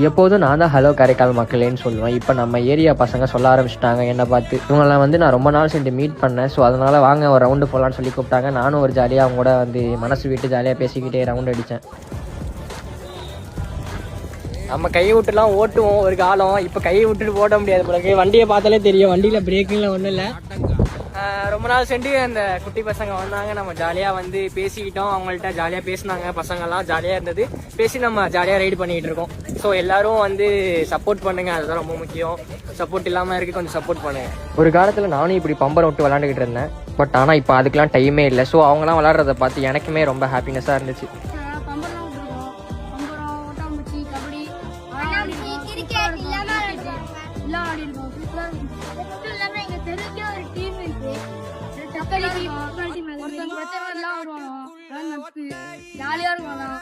எப்போதும் நான் தான் ஹலோ காரைக்கால் மக்களேன்னு சொல்லுவேன். இப்போ நம்ம ஏரியா பசங்க சொல்ல ஆரம்பிச்சிட்டாங்க என்னை பார்த்து. இவங்கெல்லாம் வந்து நான் ரொம்ப நாள் சென்று மீட் பண்ணேன். ஸோ அதனால் வாங்க ஒரு ரவுண்டு போகலான்னு சொல்லி கூப்பிட்டாங்க. நானும் ஒரு ஜாலியாக அவங்க கூட வந்து மனசு விட்டு ஜாலியாக பேசிக்கிட்டே ரவுண்ட் அடித்தேன். நம்ம கையை விட்டுலாம் ஓட்டுவோம் ஒரு காலம். இப்போ கையை விட்டுட்டு ஓட்ட முடியாது பிறகு. வண்டியை பார்த்தாலே தெரியும், வண்டியில் பிரேக்கிங்கில் ஒன்றும் இல்லை. ரொம்ப நாள் சென்று அந்த குட்டி பசங்க வந்தாங்க. நம்ம ஜாலியாக வந்து பேசிக்கிட்டோம். அவங்கள்ட்ட ஜாலியாக பேசினாங்க. பசங்கள்லாம் ஜாலியாக இருந்தது. பேசி நம்ம ஜாலியாக ரைடு பண்ணிகிட்டு இருக்கோம். ஸோ எல்லோரும் வந்து சப்போர்ட் பண்ணுங்கள், அதுதான் ரொம்ப முக்கியம். சப்போர்ட் இல்லாமல் இருக்குது, கொஞ்சம் சப்போர்ட் பண்ணுங்கள். ஒரு காலத்தில் நானும் இப்படி பம்பரம் விட்டு விளாண்டுக்கிட்டு இருந்தேன். பட் ஆனால் இப்போ அதுக்கெலாம் டைமே இல்லை. ஸோ அவங்களாம் விளாட்றத பார்த்து எனக்குமே ரொம்ப ஹாப்பினஸ்ஸாக இருந்துச்சு. ஜாலியா இருக்கும்.